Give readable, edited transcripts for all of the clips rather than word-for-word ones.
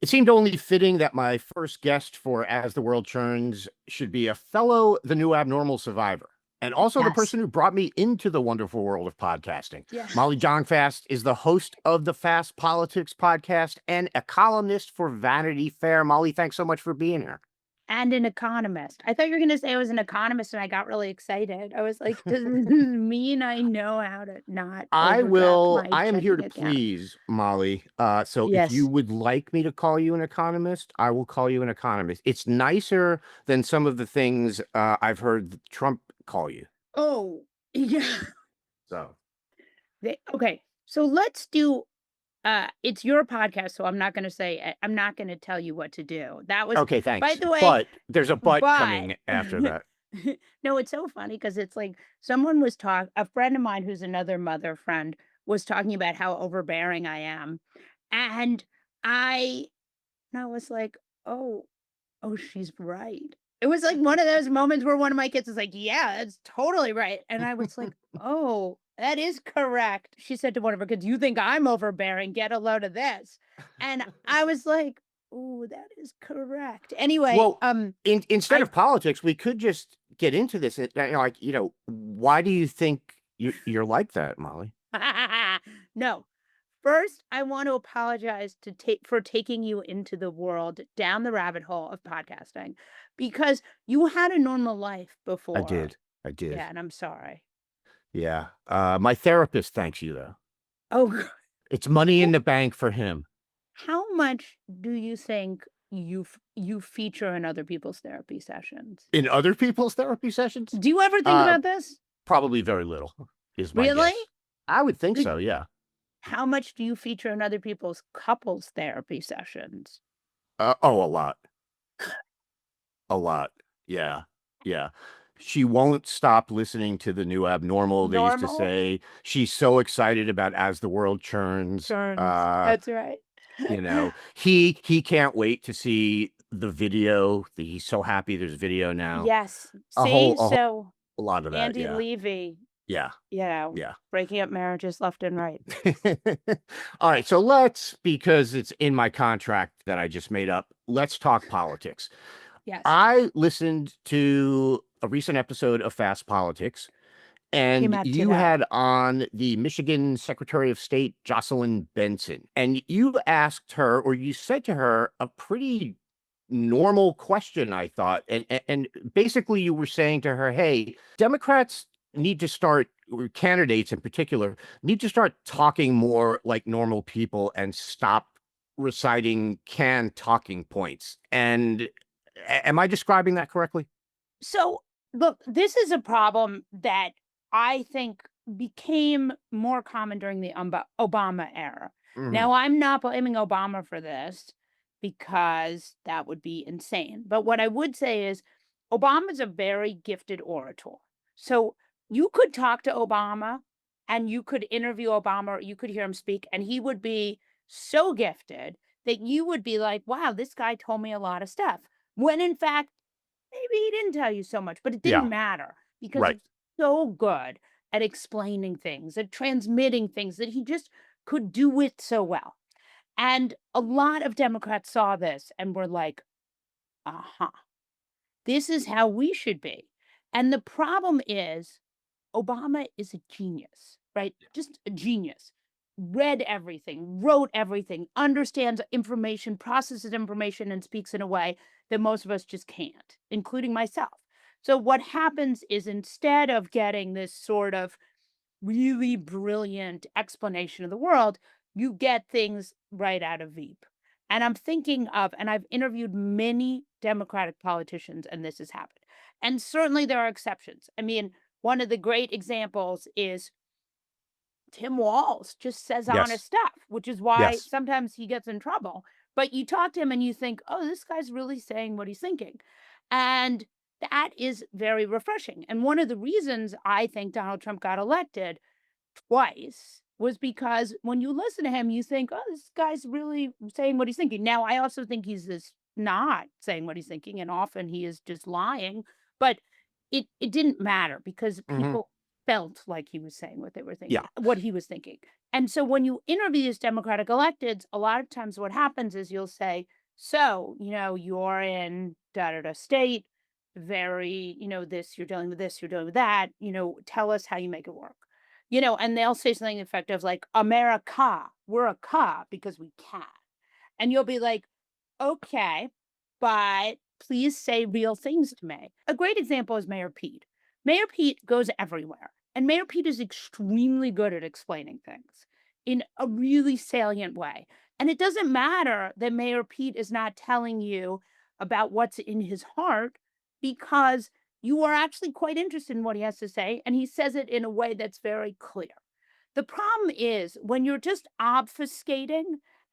It seemed only fitting that my first guest for As the World Turns should be a fellow The New Abnormal survivor, and also the Yes. person who brought me into the wonderful world of podcasting. Yeah. Molly Jong-Fast is the host of the Fast Politics podcast and a columnist for Vanity Fair. Molly, thanks so much for being here. And an economist. I thought you were going to say I was an economist and I got really excited. I was like, does this mean I know how to not overdraft my I am here checking to account? please, Molly. So if you Yes. would like me to call you an economist, I will call you an economist. It's nicer than some of the things I've heard Trump call you. Oh, yeah. So, Okay. So let's do it's your podcast, so I'm not going to say I'm not going to tell you what to do. That was, okay, by thanks. the way, But there's a but but coming after that. no, it's so funny because it's like a friend of mine who's another mother friend was talking about how overbearing I am. And I and I was like, "Oh, oh, she's right." It was like one of those moments where one of my kids is like, "Yeah, that's totally right." And I was like, "Oh, that is correct." She said to one of her kids, "You think I'm overbearing? Get a load of this." And I was like, "Oh, that is correct." Anyway, Well, instead I of politics, we could just get into this. Why do you think you're like that, Molly? no. First, I want to apologize for taking you into the world down the rabbit hole of podcasting because you had a normal life I before. did. I did. Yeah, and I'm sorry. Yeah. My therapist thanks you, though. Oh, It's money in well, the bank for him. how much do you think you feature in other people's therapy sessions? In other people's therapy sessions? Do you ever think Uh, about this? Probably very little, is my Really? guess. I would think Like, so, yeah. how much do you feature in other people's couples therapy sessions? Oh, a lot. A lot. Yeah. Yeah. She won't stop listening to the new abnormal. They used to Normal say she's so excited about As the World Churns. turns. That's right. He can't wait to see the video. He's so happy there's video now. Yes. See, A whole so lot of that. Andy Yeah. Levy, Yeah. Yeah. breaking up marriages left and right. All right, so because it's in my contract that I just made up, let's talk politics. Yes. I listened to a recent episode of Fast Politics, Came and out you today. had on the Michigan Secretary of State, Jocelyn Benson, and you asked her, or you said to her, a pretty normal question, I thought. And basically you were saying to her, hey, Democrats need to start, or candidates in particular, need to start talking more like normal people and stop reciting canned talking points. And am I describing that correctly? So, look, this is a problem that I think became more common during the Obama era. Hmm. Now, I'm not blaming Obama for this because that would be insane. But what I would say is Obama's a very gifted orator. So you could talk to Obama and you could interview Obama, or you could hear him speak, and he would be so gifted that you would be like, wow, this guy told me a lot of stuff. When in fact, maybe he didn't tell you so much, but it Yeah, didn't matter because right. he's so good at explaining things, at transmitting things that he just could do it so well. And a lot of Democrats saw this and were like, uh-huh, this is how we should be. And the problem is Obama is a genius, right? Just a genius. Read everything, wrote everything, understands information, processes information, and speaks in a way that most of us just can't, including myself. So, what happens is instead of getting this sort of really brilliant explanation of the world, you get things right out of Veep. And I'm thinking of, and I've interviewed many Democratic politicians, and this has happened. And certainly there are exceptions. I mean, one of the great examples is Tim Walz just says honest Yes. stuff, which is why Yes. sometimes he gets in trouble. But you talk to him and you think, oh, this guy's really saying what he's thinking. And that is very refreshing. And one of the reasons I think Donald Trump got elected twice was because when you listen to him, you think, oh, this guy's really saying what he's thinking. Now, I also think he's this not saying what he's thinking, and often he is just lying. But it didn't matter because Hmm. people felt like he was saying what they were thinking, Yeah. what he was thinking. And so when you interview these Democratic electeds, a lot of times what happens is you'll say, so, you're in da da da state, very, this, you're dealing with this, you're dealing with that, tell us how you make it work. And they'll say something effective like, America, we're a ca because we can. And you'll be like, okay, but please say real things to me. A great example is Mayor Pete. Mayor Pete goes everywhere, and Mayor Pete is extremely good at explaining things in a really salient way. And it doesn't matter that Mayor Pete is not telling you about what's in his heart because you are actually quite interested in what he has to say, and he says it in a way that's very clear. The problem is when you're just obfuscating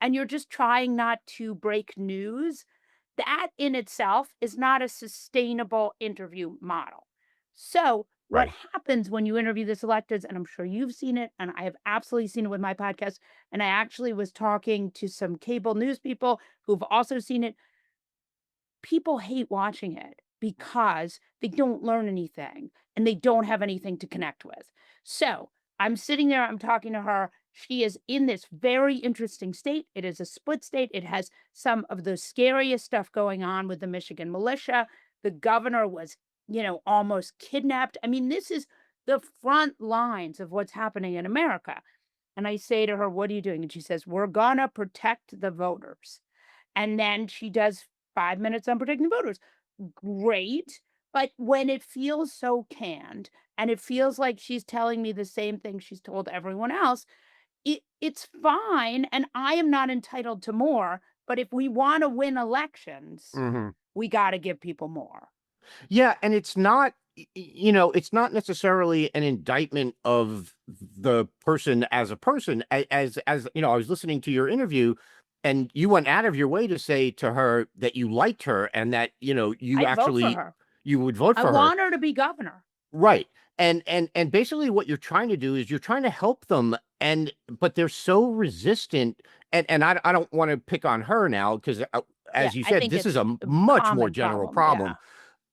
and you're just trying not to break news, that in itself is not a sustainable interview model. So, what Right. happens when you interview this electeds, and I'm sure you've seen it, and I have absolutely seen it with my podcast, and I actually was talking to some cable news people who've also seen it. People hate watching it because they don't learn anything and they don't have anything to connect with. So I'm sitting there, I'm talking to her. She is in this very interesting state. It is a split state. It has some of the scariest stuff going on with the Michigan militia. The governor was, almost kidnapped. I mean, this is the front lines of what's happening in America. And I say to her, "What are you doing?" And she says, "We're gonna protect the voters." And then she does 5 minutes on protecting voters. Great, but when it feels so canned and it feels like she's telling me the same thing she's told everyone else, it's fine, and I am not entitled to more, but if we wanna win elections, Hmm. we gotta give people more. Yeah, and it's not, it's not necessarily an indictment of the person as a person. I was listening to your interview, and you went out of your way to say to her that you liked her and that you I'd vote for actually her. you would vote I for her. want her to be governor. Right. And basically what you're trying to do is you're trying to help them, but they're so resistant, and I don't want to pick on her now because Yeah, as you I said, think this is it's a a much more common general problem, yeah.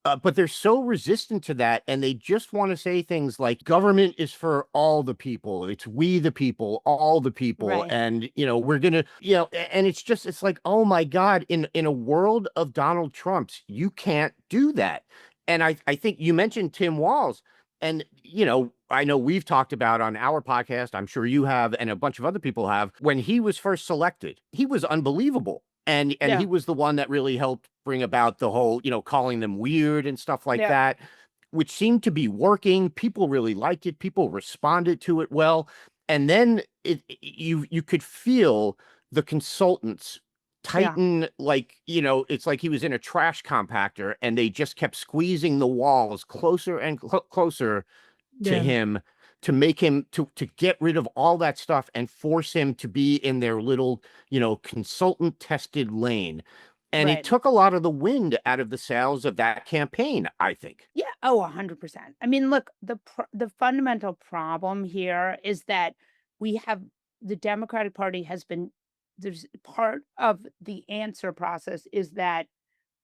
problem. But they're so resistant to that, and they just want to say things like government is for all the people. It's we the people, all the people, Right. and we're gonna, and it's like, oh my God, in a world of Donald Trumps, you can't do that. And I think you mentioned Tim Walz, and I know we've talked about on our podcast, I'm sure you have, and a bunch of other people have, when he was first selected, he was unbelievable. And he Yeah, was the one that really helped bring about the whole, calling them weird and stuff like yeah, that, which seemed to be working. People really liked it. People responded to it well. And then you could feel the consultants yeah, tighten, like, it's like he was in a trash compactor and they just kept squeezing the walls closer and closer to yeah, him, to make him to get rid of all that stuff and force him to be in their little, consultant tested lane. And it right. took a lot of the wind out of the sails of that campaign, I think. Yeah, oh, 100%. I mean, look, the fundamental problem here is that we have the Democratic Party has been there's part of the answer process is that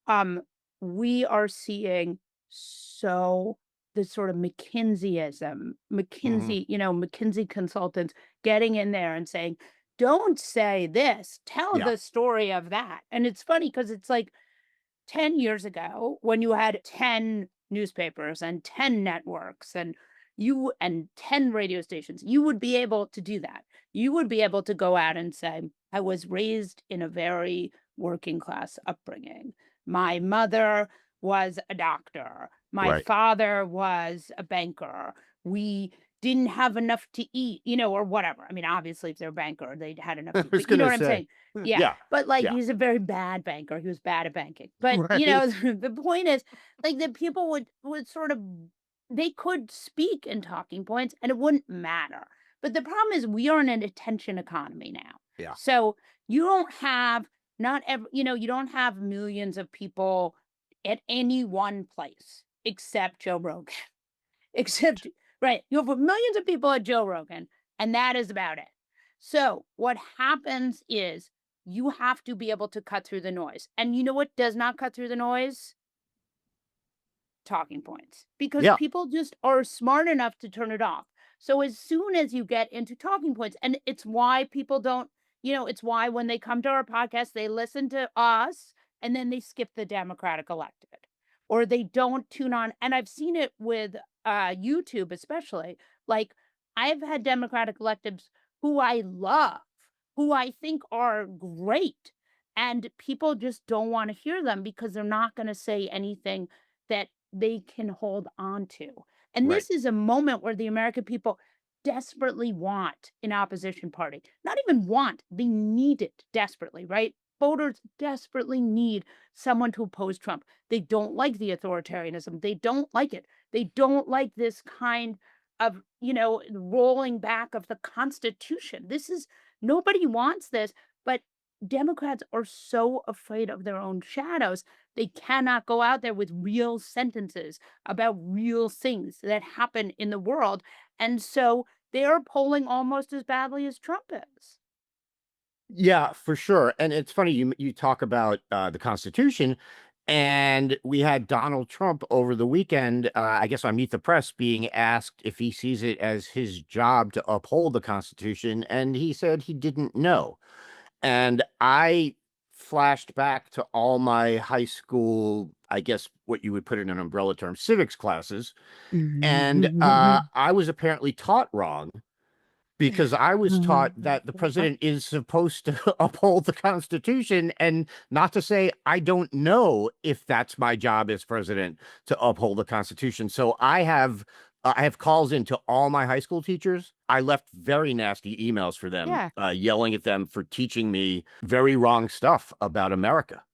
um, we are seeing so the sort of McKinseyism, Hmm. McKinsey consultants getting in there and saying, "Don't say this, tell Yeah. the story of that." And it's funny because it's like 10 years ago when you had 10 newspapers and 10 networks and 10 radio stations, you would be able to do that. You would be able to go out and say, I was raised in a very working class upbringing. My mother was a doctor. My Right. father was a banker. We didn't have enough to eat, or whatever. I mean, obviously, if they're a banker, they'd had enough I to eat, was but you know gonna what I'm say. saying? Yeah. Yeah. But, like, Yeah. he's a very bad banker, he was bad at banking. But, Right. the point is, like, that people would sort of they could speak in talking points, and it wouldn't matter. But the problem is we are in an attention economy now. Yeah. So, you don't have not ev you don't have millions of people at any one place except Joe Rogan. Except right, you have millions of people at Joe Rogan, and that is about it. So, what happens is you have to be able to cut through the noise. And you know what does not cut through the noise? Talking points. Because Yeah. people just are smart enough to turn it off. So as soon as you get into talking points, and it's why people don't, it's why when they come to our podcast, they listen to us and then they skip the Democratic elected or they don't tune on. And I've seen it with YouTube, especially. Like, I've had Democratic electeds who I love, who I think are great. And people just don't want to hear them because they're not going to say anything that they can hold on to. And Right. this is a moment where the American people desperately want an opposition party. Not even want, they need it desperately, right? Voters desperately need someone to oppose Trump. They don't like the authoritarianism. They don't like it. They don't like this kind of, rolling back of the Constitution. Nobody wants this, but Democrats are so afraid of their own shadows. They cannot go out there with real sentences about real things that happen in the world. And so they're polling almost as badly as Trump is. Yeah, for sure. And it's funny you talk about the Constitution, and we had Donald Trump over the weekend, I guess on Meet the Press, being asked if he sees it as his job to uphold the Constitution, and he said he didn't know. And I flashed back to all my high school, I guess what you would put in an umbrella term, civics classes, and I was apparently taught wrong because I was taught that the president is supposed to uphold the Constitution and not to say, I don't know if that's my job as president to uphold the Constitution. So I have calls into all my high school teachers. I left very nasty emails for them, Yeah. yelling at them for teaching me very wrong stuff about America.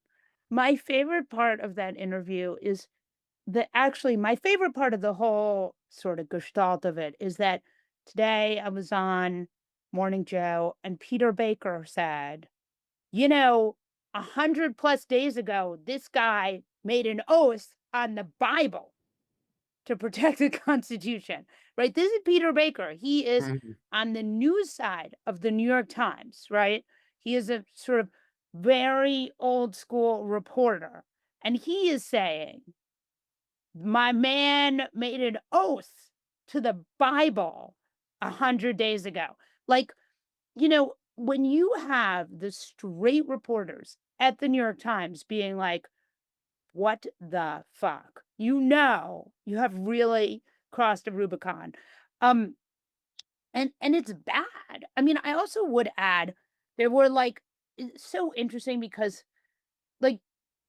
My favorite part of that interview is my favorite part of the whole sort of gestalt of it is that today I was on Morning Joe and Peter Baker said, 100+ days ago, this guy made an oath on the Bible to protect the Constitution, right? This is Peter Baker. He is Mhm. on the news side of the New York Times, right? He is a sort of very old school reporter. And he is saying, my man made an oath to the Bible 100 days ago. Like, when you have the straight reporters at the New York Times being like, what the fuck? You have really crossed a Rubicon. Um, and it's bad. I mean, I also would add there were like it's so interesting because like,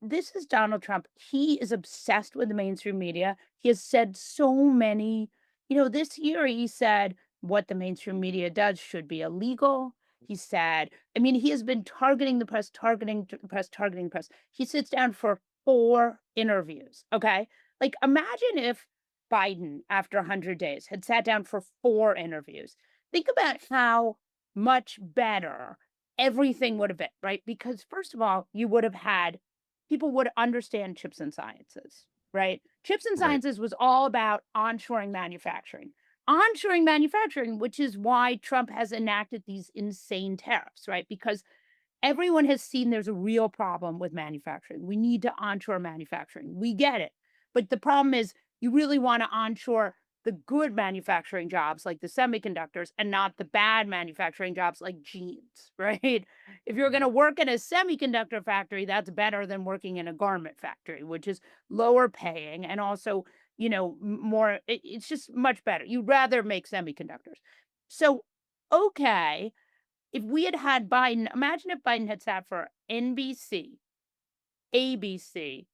this is Donald Trump. He is obsessed with the mainstream media. He has said so many, this year he said what the mainstream media does should be illegal. He said, I mean, he has been targeting the press, targeting the press, targeting the press. He sits down for 4 interviews. Okay. Like, imagine if Biden, after 100 days, had sat down for 4 interviews. Think about how much better everything would have been, right? Because first of all, you would have had people would understand chips and sciences, right? Chips and Right. sciences was all about onshoring manufacturing. Onshoring manufacturing, which is why Trump has enacted these insane tariffs, right? Because everyone has seen there's a real problem with manufacturing. We need to onshore manufacturing. We get it. But the problem is you really want to onshore the good manufacturing jobs like the semiconductors and not the bad manufacturing jobs like jeans, right? If you're going to work in a semiconductor factory, that's better than working in a garment factory, which is lower paying and also, more, it's just much better. You'd rather make semiconductors. So, okay, if we had had Biden, imagine if Biden had sat for NBC, ABC,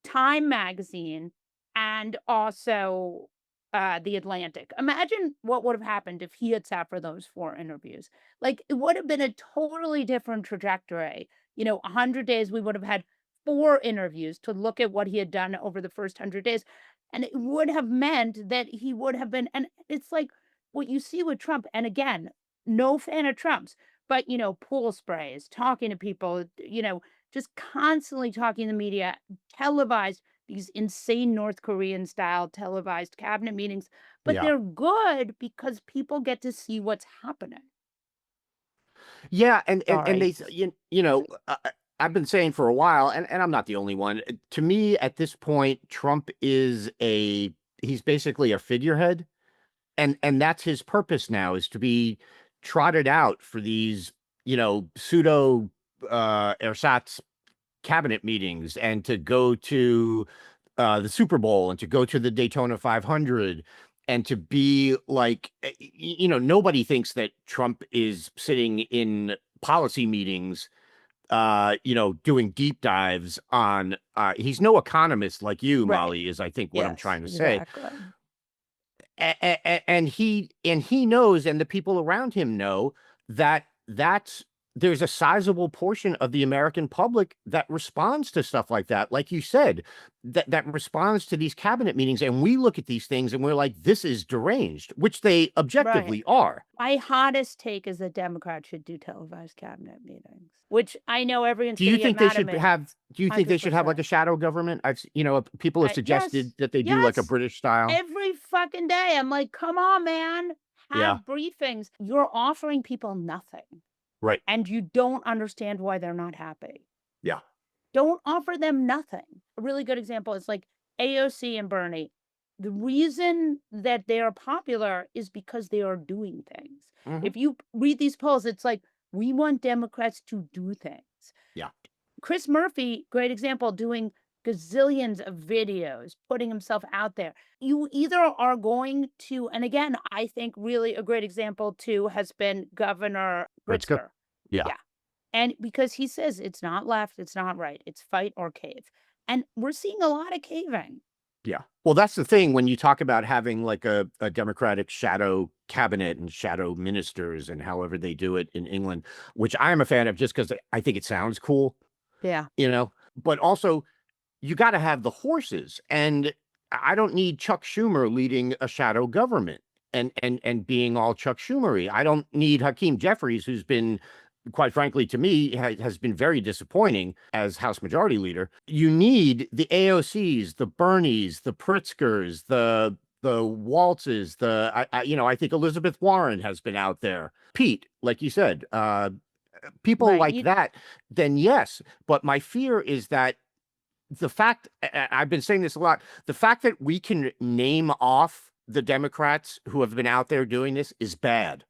Time Magazine, and also The Atlantic. Imagine what would have happened if he had sat for those 4 interviews. Like, it would have been a totally different trajectory. 100 days, we would have had 4 interviews to look at what he had done over the first 100 days. And it would have meant that he would have been, and it's like what you see with Trump. And again, no fan of Trump's, but, pool sprays, talking to people, just constantly talking to the media, televised these insane North Korean style televised cabinet meetings, but Yeah. they're good because people get to see what's happening. Yeah, and Sorry. I've been saying for a while, and I'm not the only one. To me, at this point, Trump is he's basically a figurehead, and that's his purpose now, is to be trotted out for these, pseudo ersatz cabinet meetings, and to go to the Super Bowl, and to go to the Daytona 500, and to be like, nobody thinks that Trump is sitting in policy meetings, doing deep dives on, he's no economist like you, Right. Molly, is I think what I'm Yes, trying to say. exactly. And he knows, and the people around him know, that there's a sizable portion of the American public that responds to stuff like that, like you said, that responds to these cabinet meetings, and we look at these things and we're like, this is deranged, which they Right. objectively are. My hottest take is that Democrats should do televised cabinet meetings, which I know everyone's Do you gonna get think they mad at should me. have? Do you think they should have like 100%. a shadow government? People have Yes, suggested that they do like a yes, British style. every fucking day. I'm like, "Come on, man, have Yeah, briefings." You're offering people nothing, right. and you don't understand why they're not happy. Yeah, Don't offer them nothing. A really good example is like AOC and Bernie. The reason that they are popular is because they are doing things. hmm, If you read these polls, it's like, we want Democrats to do things. yeah, Chris Murphy, great example, doing gazillions of videos, putting himself out there. You either are going to, and again, I think really a great example too has been Governor Pritzker. Pritzker. Yeah. Yeah. And because he says it's not left, it's not right, it's fight or cave. And we're seeing a lot of caving. Yeah. Well, that's the thing when you talk about having like a Democratic shadow cabinet and shadow ministers and however they do it in England, which I am a fan of just because I think it sounds cool, Yeah. but also you got to have the horses. And I don't need Chuck Schumer leading a shadow government and being all Chuck Schumery. I don't need Hakeem Jeffries, who's been, quite frankly, to me, has been very disappointing as House Majority Leader. You need the AOCs, the Bernies, the Pritzkers, the Waltzes, I think Elizabeth Warren has been out there. Pete, like you said, people Right. like that, then yes. But my fear is that the fact, I've been saying this a lot, the fact that we can name off the Democrats who have been out there doing this is bad.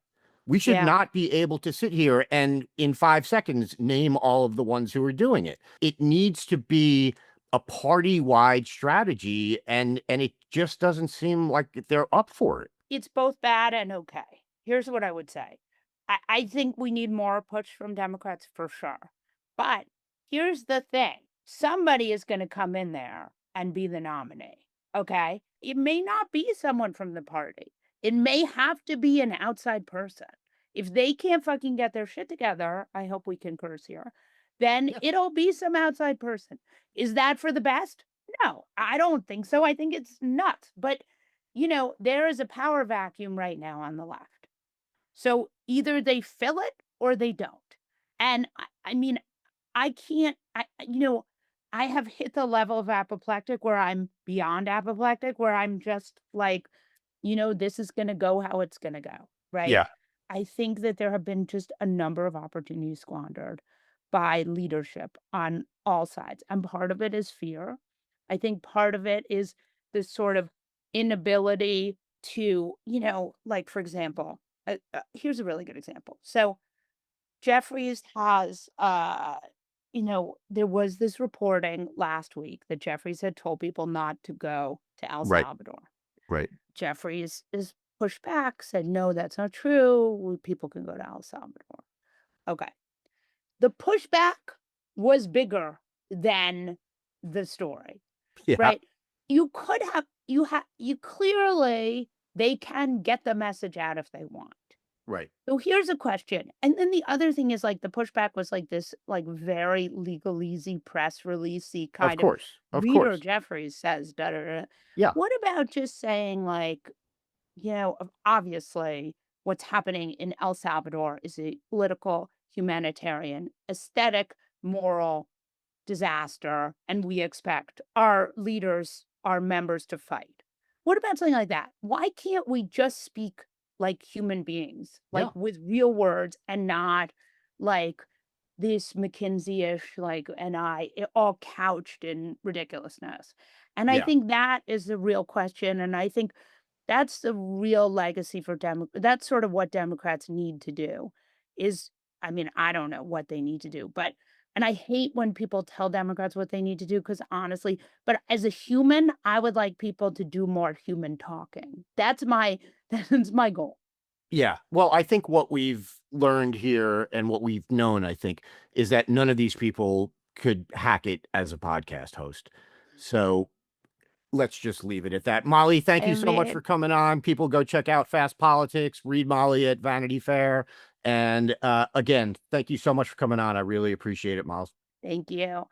We should Yeah. not be able to sit here and in 5 seconds name all of the ones who are doing it. It needs to be a party-wide strategy, and it just doesn't seem like they're up for it. It's both bad and okay. Here's what I would say. I think we need more push from Democrats for sure. But here's the thing. Somebody is going to come in there and be the nominee. Okay. It may not be someone from the party. It may have to be an outside person. If they can't fucking get their shit together, I hope we can curse here, then Yeah. it'll be some outside person. Is that for the best? No, I don't think so. I think it's nuts. But there is a power vacuum right now on the left. So either they fill it or they don't. And I mean, I can't, I have hit the level of apoplectic where I'm beyond apoplectic, where I'm just like, this is going to go how it's going to go. Right. Yeah. I think that there have been just a number of opportunities squandered by leadership on all sides. And part of it is fear. I think part of it is this sort of inability to, like, for example, here's a really good example. So Jeffries has, there was this reporting last week that Jeffries had told people not to go to El Right. Salvador. Right. Jeffries is pushed back, said, no, that's not true. People can go to El Salvador. Okay. The pushback was bigger than the story. Yeah. Right? You clearly they can get the message out if they want. Right. So here's a question. And then the other thing is like the pushback was like this like very legalese press releasey Of kind of course. Of reader course. Jeffries says da da da. Yeah. What about just saying like, obviously what's happening in El Salvador is a political, humanitarian, aesthetic, moral disaster, and we expect our leaders, our members to fight. What about something like that? Why can't we just speak like human beings, like Yeah. with real words and not like this McKinsey-ish, like, all couched in ridiculousness? And I Yeah. think that is the real question. And I think That's the real legacy for that's sort of what Democrats need to do is I mean, I don't know what they need to do, but and I hate when people tell Democrats what they need to do because honestly, but as a human, I would like people to do more human talking. That's my that's my goal. Yeah. Well, I think what we've learned here and what we've known, I think, is that none of these people could hack it as a podcast host. So let's just leave it at that. Molly, thank you so much for Amen. coming on. People go check out Fast Politics, read Molly at Vanity Fair. And again, thank you so much for coming on. I really appreciate it, Miles. Thank you.